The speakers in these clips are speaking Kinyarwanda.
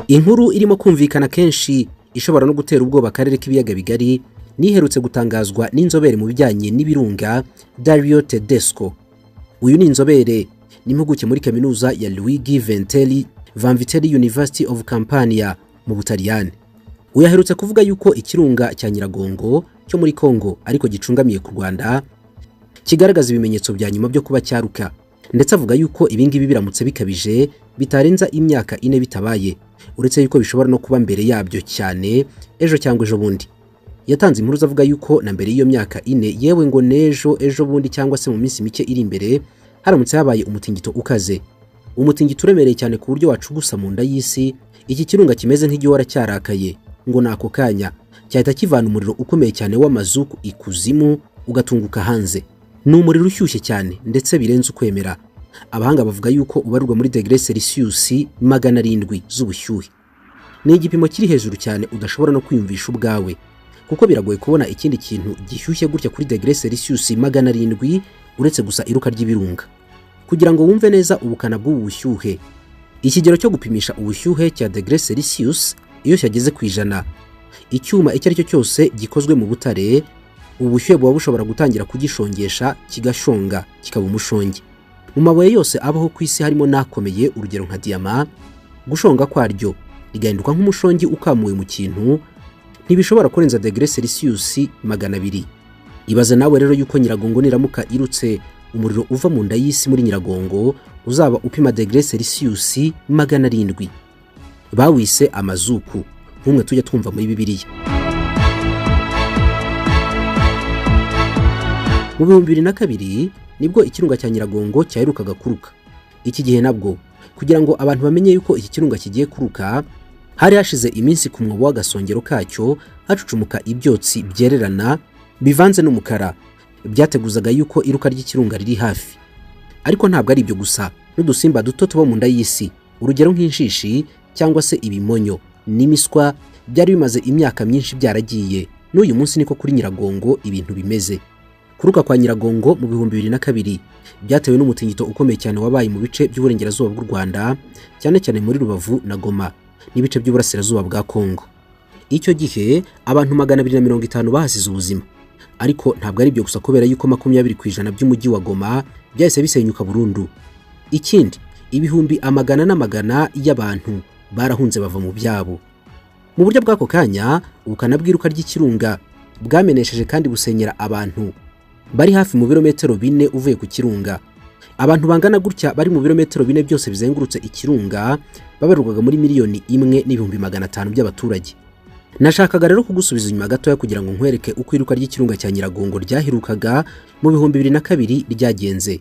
Inkuru irimo kumvikana kenshi ishobora no gutera ubwoba akarere k'ibiyaga bigari niherutse gutangazwa n'inzobere mu bijyanye n'ibirunga Dario Tedesco. Uyu ni inzobere n'impuguke muri kaminuza ya Luigi Vanvitelli University of Campania mu Butaliyani. Uyaherutse kuvuga yuko ikirunga cya Nyiragongo cyo muri Kongo ariko gicungamiye ku Rwanda kigaragaza ibimenyetso bya nyuma byo kuba cyaruka, ndetse avuga yuko ibingibi biramutse bikabije bitarenza imyaka 4 bitabaye, uretse yuko bishobora no kuba mbere yabyo cyane ejo cyangwa ejo bundi. Yatanze impuruza avuga yuko na mbere y'iyo myaka 4 yewe ngo ejo bundi cyangwa se mu minsi mike iri imbere haramutse habaye umutingito ukaze, umutingito uremereye cyane ku buryo wacugusa mu nda y'isi, iki kirunga kimeze nk'igihora cyarakaye ngo nako kanya cyahita kivana umuriro ukomeye cyane w'amazuku ikuzimu ugatunguka hanze. Ni umuriro ushyushye cyane ndetse birenze ukwemera. Abahanga bavuga yuko ubarurwa muri degree Celsius 700 z'ubushyuhe. Ni igipimo kiri hejuru cyane udashobora no kwiyumvisha ubwawe, kuko biragoye kubona ikindi kintu gishyushye gutya kuri degree Celsius 700 uretse gusa iruka ry'ibirunga. Kugira ngo wumve neza ubukana bw'ubu bushyuhe, ikigero cyo gupimisha ubushyuhe cya degree Celsius iyo cyageze ku 100, icyuma icyo ari cyo cyose gikozwe mu butare, ubushyuhe buba bushobora gutangira kugishongesha kigashonga kikaba umushongi. Mu mabuye yose abaho ku isi harimo nakomeye, urugero nka diyama, gushonga kwaryo rigahinduka nk'umushongi ukamuwe mu kintu ntibishobora kurenza degree Celsius 200. Ibaze nawe rero yuko Nyiragongo niramuka irutse umuriro uva mu nda y'isi muri Nyiragongo uzaba upima degree Celsius 700. Bawise amazuku nk'umwe tujya twumva muri Bibiliya. Mu 2002 nibwo ikirunga cya Nyiragongo cyaherukaga kuruka. Iki gihe nabwo kugira ngo abantu bamenye yuko iki kirunga kigiye kuruka, hari hashize iminsi ku mwobo w'agasongero kacyo hacucumuka ibyotsi byererana bivanze n'umukara, byateguzaga yuko iruka ry'ikirunga riri hafi. Ariko ntabwo ari ibyo gusa, n'udusimba duto tuba mu nda y'isi, urugero nk'inshishi cyangwa se ibimonyo n'imiswa, byari bimaze imyaka myinshi byaragiye. N'uyu munsi niko kuri Nyiragongo ibintu bimeze. Kuruka kwa Nyiragongo mu 2002 byatewe n'umutingito ukomeye cyane wabaye mu bice by'uburengerazuba bw'u Rwanda, cyane cyane muri Rubavu na Goma n'ibice by'uburasirazuba bwa Kongo. Icyo gihe abantu 250 bahasize ubuzima. Ariko ntabwo ari byo gusa, kubera yuko 20% by'umujyi wa Goma byahise bisenyuka burundu. Ikindi, ibihumbi amagana n'amagana y'abantu barahunze bava mu byabo. Mu buryo bw'ako kanya, ubukana bw'iruka ry'ikirunga bwamenesheje kandi busenyera abantu bari hafi mu birometero 4 uvuye ku kirunga. Abantu bangana gutya bari mu birometero 4 byose bizengurutse ikirunga babarurwaga muri 1,500,000 by'abaturage. Nashakaga rero kugusubiza inyuma gatoya kugira ngo nkwereke uko iruka ry'ikirunga cya Nyiragongo ryaherukaga mu 2002 ryagenze.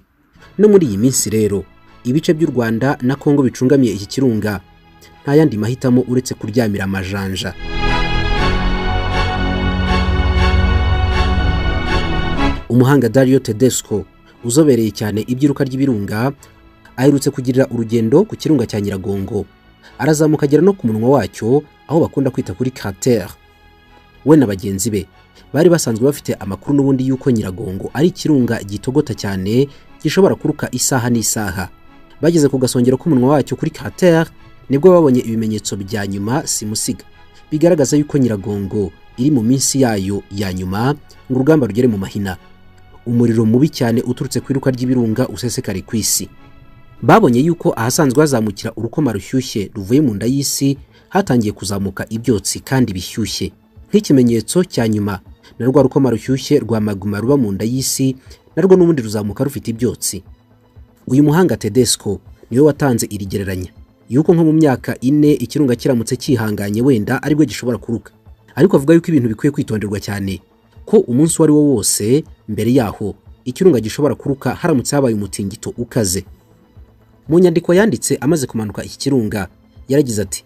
No muri iyi minsi rero ibice by'u Rwanda na Kongo bicungamiye iki kirunga nta yandi mahitamo uretse kuryamira amajanja. Umuhanga Dario Tedesco uzobereye cyane iby'iruka ry'ibirunga aherutse kugirira urugendo ku kirunga cya Nyiragongo, arazamuka agera no ku munwa wacyo aho bakunda kwita kuri crater. We na bagenzi be bari basanzwe bafite amakuru n'ubundi yuko Nyiragongo ari ikirunga gitogota cyane gishobora kuruka isaha n'isaha. Bageze ku gasongero k'umunwa wacyo kuri crater nibwo babonye ibimenyetso bya nyuma simusiga bigaragaza yuko Nyiragongo iri mu minsi yayo ya nyuma ngo urugamba rugere mu mahina. Umuriro mubi cyane uturutse ku iruka ry'ibirunga usesekare ku isi. Babonye yuko ahasanzwe hazamukira urukoma rushyushye ruvuye mu nda y'isi hatangiye kuzamuka ibyotsi kandi bishyushye. Nk'ikimenyetso cya nyuma, na rwa rukoma rushyushye rwa magma ruba mu nda y'isi narwo n'ubundi ruzamuka rufite ibyotsi. Uyu muhanga Tedesco niwe watanze iri gereranya yuko nko mu myaka 4 ikirunga kiramutse kihanganye wenda aribwo gishobora kuruka. Ariko avuga yuko ibintu bikwiye kwitonderwa cyane, ko umunsi wari wo wose mbere yaho ikirunga gishobora kuruka haramutse habaye umutingito ukaze. Mu nyandiko yanditse amaze kumanuka iki kirunga yaragize ati,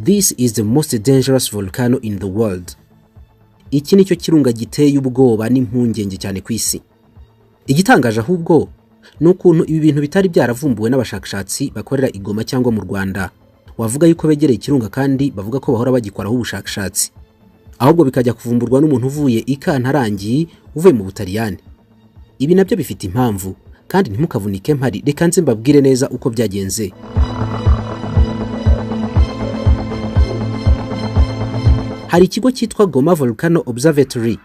"This is the most dangerous volcano in the world." Iki nicyo kirunga giteye ubwoba n'impungenge cyane ku isi. Igitangaje ahubwo n'ukuntu ibi bintu bitari byaravumbuwe n'abashakashatsi bakorera i Goma cyangwa mu Rwanda. Wavuga yuko begereye ikirunga kandi bavuga ko bahora bagikoraho ubushakashatsi, ahubwo bikajya kuvumburwa n'umuntu uvuye i Kantarangi uvuye mu Butaliyani. Ibi nabyo bifite impamvu, kandi ntimukavunike mpari, reka nze mbabwire neza uko byagenze. hari ikigo cyitwa Goma Volcano Observatory,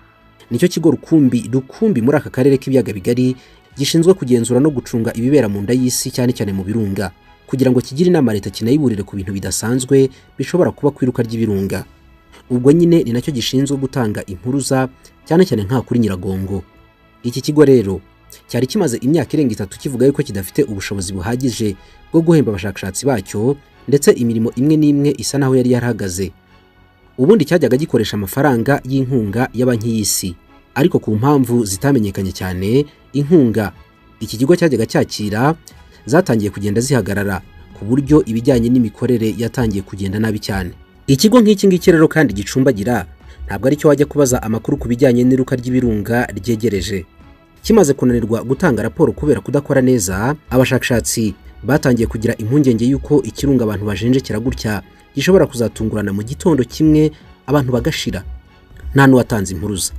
nicyo kigo rukumbi muri aka karere k'ibiyaga bigari gishinzwe kugenzura no gucunga ibibera mu nda y'isi cyane cyane mu birunga, kugira ngo kigire inama leta kinayiburire ku bintu bidasanzwe bishobora kuba kwiruka ry'ibirunga. Ubwo nyine ni nacyo gishinzwe gutanga impuruza cyane cyane nka kuri Nyiragongo. Iki kigo rero cyari kimaze imyaka irenga 3 kivuga yuko kidafite ubushobozi buhagije bwo guhemba abashakashatsi bacyo, ndetse imirimo imwe n'imwe isa naho yari yarahagaze. Ubundi cyajyaga gikoresha amafaranga y'inkunga y'Abanki y'Isi, ariko ku mpamvu zitamenyekanye cyane, inkunga iki kigo cyajyaga cyakira zatangiye kugenda zihagarara, ku buryo ibijyanye n'imikorere yatangiye kugenda nabi cyane. Ikigo nk'iki ngiki rero kandi gicumbagira ntabwo ari cyo wajya kubaza amakuru ku bijyanye n'iruka ry'ibirunga ryegereje. Kimaze kunanirwa gutanga raporo kubera kudakora neza, abashakashatsi batangiye kugira impungenge yuko ikirunga abantu bajenjekera gutya gishobora kuzatungurana mu gitondo kimwe abantu bagashira nta n'uwatanze impuruza.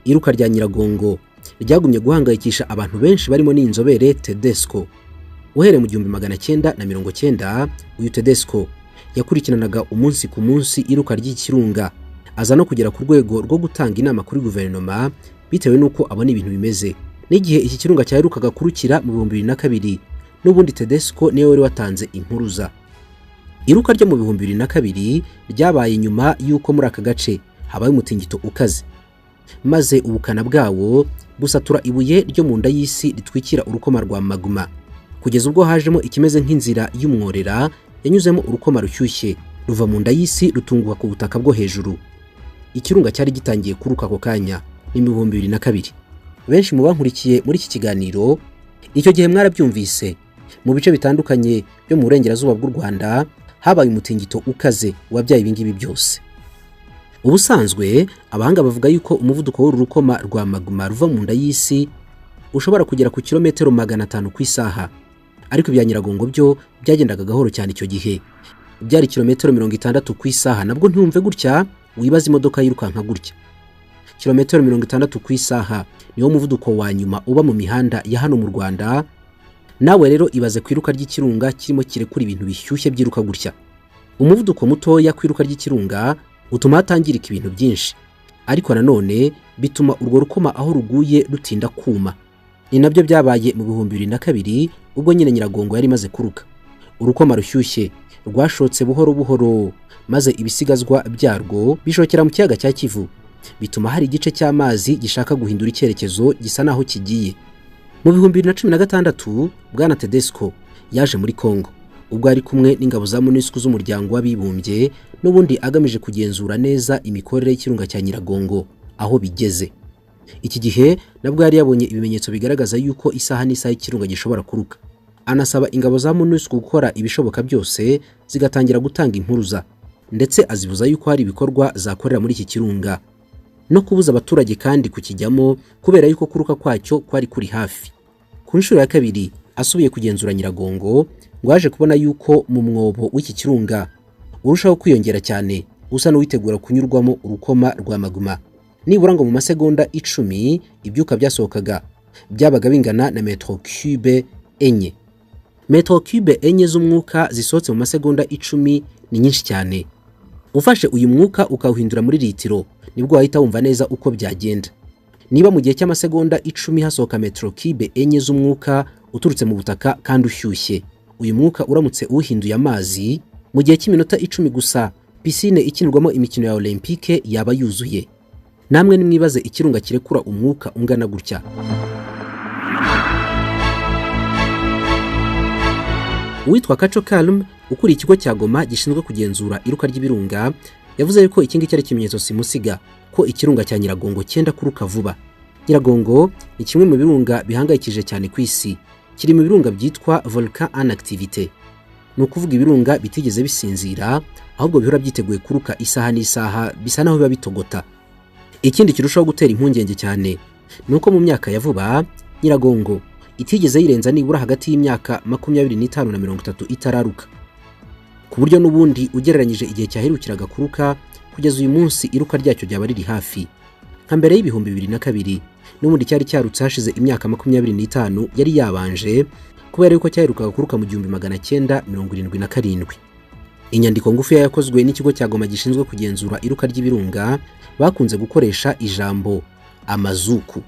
Iruka rya Nyiragongo ryagumye guhangayikisha abantu benshi barimo n'inzobere Tedesco. Uhereye mu 1990 uyu Tedesco yakurikiranaga umunsi ku munsi iruka ry'ikirunga, aza no kugera ku rwego rwo gutanga inama kuri guverinoma bitewe nuko abona ibintu bimeze. N'igihe iki kirunga cyaherukaga kurukira mu 2002, n'ubundi Tedesco niwe wari watanze impuruza. Iruka ryo mu 2002 ryabaye nyuma yuko muri aka gace habaye umutingito ukaze, maze ubukana bwawo busatura ibuye ryo mu nda y'isi ritwikira urukoma rwa magma, kugeza ubwo hajemo ikimeze nk'inzira y'umworera yanyuzemo urukoma rushyushye ruva mu nda y'isi rutunguka ku butaka bwo hejuru. Ikirunga cyari gitangiye kuruka ako kanya ni 2002. Benshi mu bankurikiye muri iki kiganiro icyo gihe mwarabyumvise, mu bice bitandukanye byo mu burengerazuba bw'u Rwanda habaye umutingito ukaze wabyaye ibingibi byose. Ubusanzwe abahanga bavuga yuko umuvuduko w'uru rukoma rwa magma ruva mu nda y'isi ushobora kugera ku kilometero 500 ku isaha, ariko ibya Nyiragongo byo byagendaga gahoro cyane. Icyo gihe byari kilometero 60 ku isaha. Nabwo ntumve gutya wibaza imodoka yirukanka gutya. Kilometero 60 ku isaha niwo muvuduko wa nyuma uba mu mihanda ya hano mu Rwanda. Nawe rero ibaze kwiruka ry'ikirunga kirimo kirekura ibintu bishyushye byiruka gutya. Umuvuduko mutoya kwiruka ry'ikirunga utuma hatangirika ibintu byinshi, ariko nanone bituma urwo rukoma aho ruguye rutinda kuma. Ni nabyo byabaye mu 2002 ubwo nyine Nyiragongo yari maze kuruka. Urukoma rushyushye rwashotse buhoro buhoro, maze ibisigazwa byarwo bishokera mu kiyaga cya Kivu, bituma hari igice cy'amazi gishaka guhindura icyerekezo gisa naho kigiye. Mu 2016 bwana Tedesco yaje muri Kongo, ubwo ari kumwe n'ingabo za MONUSCO z'umuryango w'abibumbye, n'ubundi agamije kugenzura neza imikorere y'ikirunga cya Nyiragongo aho bigeze. Iki gihe nabwo yari yabonye ibimenyetso bigaragaza yuko isaha n'isaha y'ikirunga gishobora kuruka. Anasaba ingabo za MONUSCO gukora ibishoboka byose zigatangira gutanga impuruza, ndetse azibuza yuko hari ibikorwa zakorera muri iki kirunga, no kubuza abaturage kandi kukijyamo kubera yuko kuruka kwacyo kwari kuri hafi. Ku nshuro ya kabiri asubiye kugenzura Nyiragongo, ngo aje kubona yuko mu mwobo w'iki kirunga urushaho kwiyongera cyane, usa n'uwitegura kunyurwamo urukoma rwa magma. Nibura ngo mu masegonda 10 ibyuka byasohokaga byabaga bingana na metero cube enye. Metero cube enye z'umwuka zisohotse mu masegonda 10 ni nyinshi cyane. Ufashe uyu mwuka ukawuhindura muri litiro, nibwo wahita wumva neza uko byagenda. Niba mu gihe cy'amasegonda 10 hasohoka metero cube enye z'umwuka uturutse mu butaka kandi ushyushye, uyu mwuka uramutse uhinduye amazi mu gihe cy'iminota 10 gusa, pisine ikinirwamo imikino ya Olympique yaba yuzuye. Namwe nimwibaze ikirunga kirekura umwuka ungana gutya. Uwitwa Kaco Calme ukuri ikigo cya Goma gishinzwe kugenzura iruka ry'ibirunga yavuze yuko iki ngiki ari ikimenyetso simusiga ko ikirunga cya Nyiragongo cyenda kuruka vuba. Nyiragongo ni kimwe mu birunga bihangayikije cyane ku isi, kiri mu birunga byitwa volcan en activité. Ni ukuvuga ibirunga bitigeze bisinzira, ahubwo bihora byiteguye kuruka isaha n'isaha, bisa naho biba bitogota. Ikindi kirushaho gutera impungenge cyane nuko mu myaka ya vuba Nyiragongo itigeze yirenza nibura hagati y'imyaka 25 na 30 itararuka, ku buryo n'ubundi ugereranyije igihe cyaherukiraga kuruka kugeza uyu munsi iruka ryacyo ryaba riri hafi. Nka mbere y'ibihumbi 2002 n'ubundi cyari cyarutse hashize imyaka 25 yari yabanje, kubera yuko cyaherukaga kuruka mu 1977. Inyandiko ngufi yakozwe n'ikigo cya Goma gishinzwe kugenzura iruka ry'ibirunga bakunze gukoresha ijambo amazuku,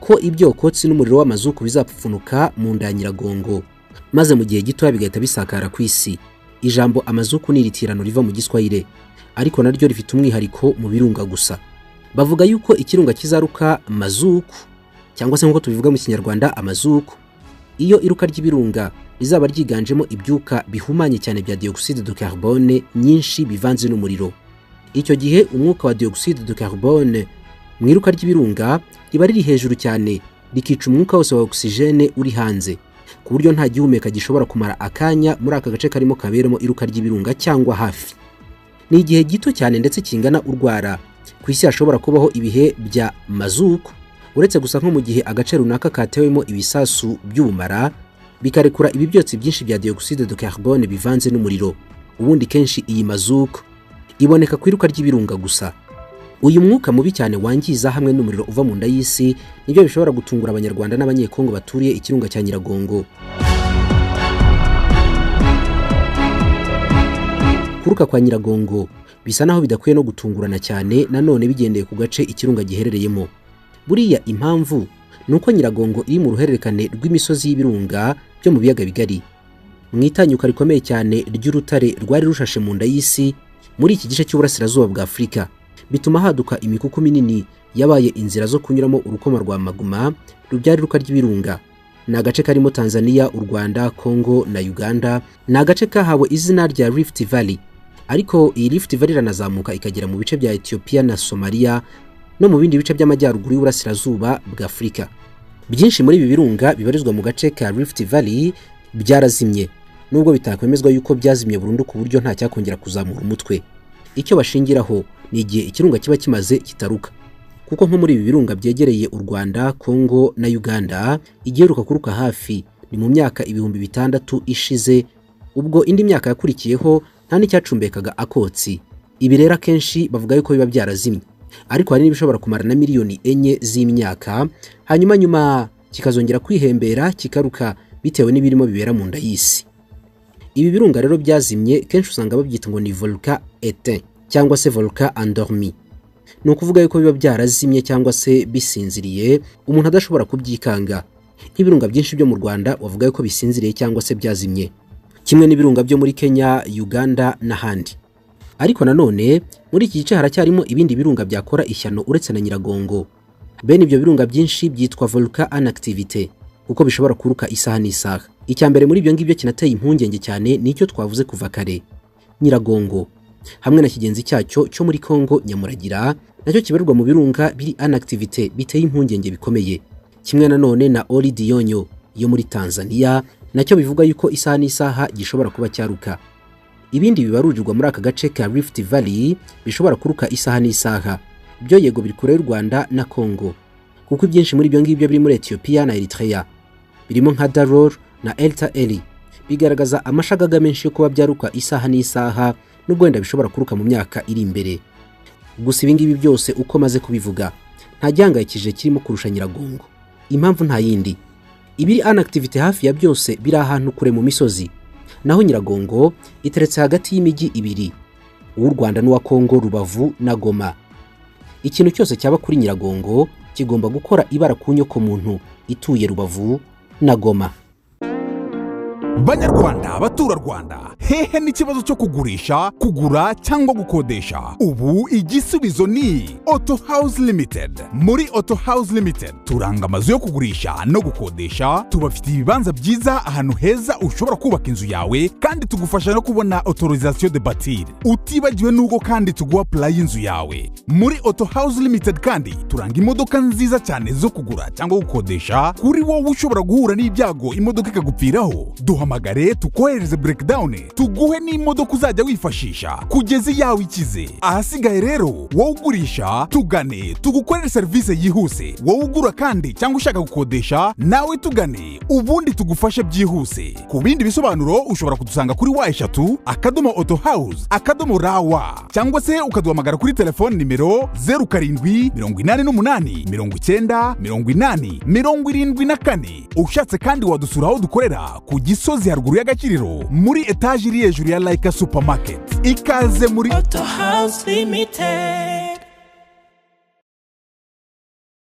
ko ibyokotsi n'umuriro w'amazuku bizapfunuka mu nda ya Nyiragongo maze mu gihe gito bigahita bisakara ku isi. Ijambo amazuku ni iritirano riva mu Giswahili ariko naryo rifite umwihariko mu birunga gusa. Bavuga yuko ikirunga kizaruka mazuku cyangwa se nk'uko tubivuga mu Kinyarwanda amazuku iyo iruka ry'ibirunga rizaba ryiganjemo ibyuka bihumanye cyane bya dioxide de carbone nyinshi bivanze n'umuriro. Icyo gihe umwuka wa dioxide de carbone mu iruka ry'ibirunga riba riri hejuru cyane rikica umwuka wose wa oxygene uri hanze ku buryo nta gihumeka gishobora kumara akanya muri aka gace karimo kaberamo iruka ry'ibirunga cyangwa hafi. Ni igihe gito cyane ndetse kingana urwara ku isi hashobora kubaho ibihe bya mazuku, uretse gusa nko mu gihe agace runaka katewemo ibisasu by'ubumara bikarekura ibi byotsi byinshi bya dioxide de carbone bivanze n'umuriro. Ubundi kenshi iyi mazuku iboneka ku iruka ry'ibirunga gusa. Uyu mwuka mubi cyane wangiza hamwe n'umuriro uva mu nda y'isi nibyo bishobora gutungura Abanyarwanda n'Abanyekongo baturiye ikirunga cya Nyiragongo. Kuruka kwa Nyiragongo bisa naho bidakwiye no gutungurana cyane nanone bigendeye ku gace ikirunga giherereyemo. Buriya impamvu nuko Nyiragongo iri mu ruhererekane rw'imisozi y'ibirunga byo mu biyaga bigari, mwitanyuka rikomeye cyane ry'urutare rwari rushashe mu nda y'isi muri iki gice cy'uburasirazuba bwa Afurika, bituma haduka imikuku minini yabaye inzira zo kunyuramo urukoma rwa magma rubyara iruka ry'ibirunga. Ni agace karimo Tanzania, u Rwanda, Congo na Uganda. Ni agace kahawe izina rya Rift Valley, ariko iyi Rift Valley iranazamuka ikagera mu bice bya Ethiopia na Somalia no mu bindi bice by'amajyaruguru y'uburasirazuba bwa Afurika. Byinshi muri ibi birunga bibarizwa mu gace ka Rift Valley byarazimye, nubwo bitakwemezwa yuko byazimye burundu ku buryo nta cyakongera kuzamura umutwe. Icyo bashingiraho ni igihe ikirunga kiba kimaze kitaruka, kuko nko muri ibi birunga byegereye u Rwanda, Congo na Uganda igiheruka kuruka hafi ni mu myaka 6,000 ishize, ubwo indi myaka yakurikiyeho nta n'icyacumbekaga akotsi. Ibi rero akenshi bavuga yuko biba byarazimye, ariko hari n'ibishobora kumara na miliyoni 4 z'imyaka hanyuma kikazongera kwihembera kikaruka bitewe n'ibirimo bibera mu nda y'isi. Ibi birunga rero byazimye kenshi usanga babyita ngo ni volcan éteint cyangwa se volcan endormi. Ni ukuvuga yuko biba byarazimye cyangwa se bisinziriye umuntu adashobora kubyikanga. Nk'ibirunga byinshi byo mu Rwanda wavuga yuko bisinziriye cyangwa se byazimye, kimwe n'ibirunga byo muri Kenya, Uganda n'ahandi. Ariko nanone muri iki gice haracyarimo ibindi birunga byakora ishyano uretse na Nyiragongo. Bene ibyo birunga byinshi byitwa volcan en activité kuko bishobora kuruka isaha n'isaha. Icyambere muri ibyo ngibyo kinateye impungenge cyane nicyo twavuze kuva kare. Nyiragongo hamwe na kigenzi cyacyo cyo muri Congo Nyamuragira nacyo kibarirwa mu birunga biri en activité biteye impungenge bikomeye, kimwe nanone na Olidionyo yo muri Tanzania nacyo bivuga yuko isaha n'isaha gishobora kuba cyaruka. Ibindi bibarurirwa muri aka gace ka Rift Valley bishobora kuruka isaha n'isaha byo yego biri kure y'u Rwanda na Congo, kuko ibyinshi muri ibyo ngibyo biri muri Ethiopia na Eritrea birimo nka Daror na Elta Eli bigaragaza amashagaga menshi yo kuba byaruka isaha n'isaha n'ubwo wenda bishobora kuruka mu myaka iri imbere. Gusa ibi ngibi byose uko maze kubivuga nta gihangayikije kirimo kurusha Nyiragongo. Impamvu nta yindi, ibiri en activité hafi ya byose biri ahantu kure mu misozi, naho Nyiragongo iteretse hagati y'imijyi ibiri, uw'u Rwanda n'uwa Congo, Rubavu na Goma. Ikintu cyose cyaba kuri Nyiragongo kigomba gukora ibara ku nyoko muntu ituye Rubavu na Goma. Banyarwanda, batura Rwanda, hehe n'ikibazo cyo kugurisha, kugura cyangwa gukodesha? Ubu igisubizo ni Auto House Limited. Muri Auto House Limited turanga amazu yo kugurisha no gukodesha, tubafitiye ibibanza byiza ahantu heza ushobora kubaka inzu yawe, kandi tugufasha no kubona autorisation de bâtir. Utibagiwe nuko kandi tuguha plan y'inzu yawe. Muri Auto House Limited kandi turanga imodoka nziza cyane zo kugura cyangwa gukodesha, kuri wowe ushobora guhura n'ibyago imodoka ikagupfiraho. Duhamagare tukohereze breakdown, tuguhe n'imodoka uzajya wifashisha kugeza yawe ikize. Ahasigaye rero wowe ugurisha tugane tugukorere service yihuse, wowe ugura kandi cyangwa ushaka gukodesha nawe tugane ubundi tugufashe byihuse. Ku bindi bisobanuro ushobora kudusanga kuri wa@autohouse.rawa cyangwa se ukaduhamagara kuri telefone nimero 0788908074. Ushatse kandi wadusura aho dukorera ku Gisozi haruguru y'Agakiriro muri etage etaje iri hejuru ya Laika Supermarket. Ikaze muri Auto House Limited.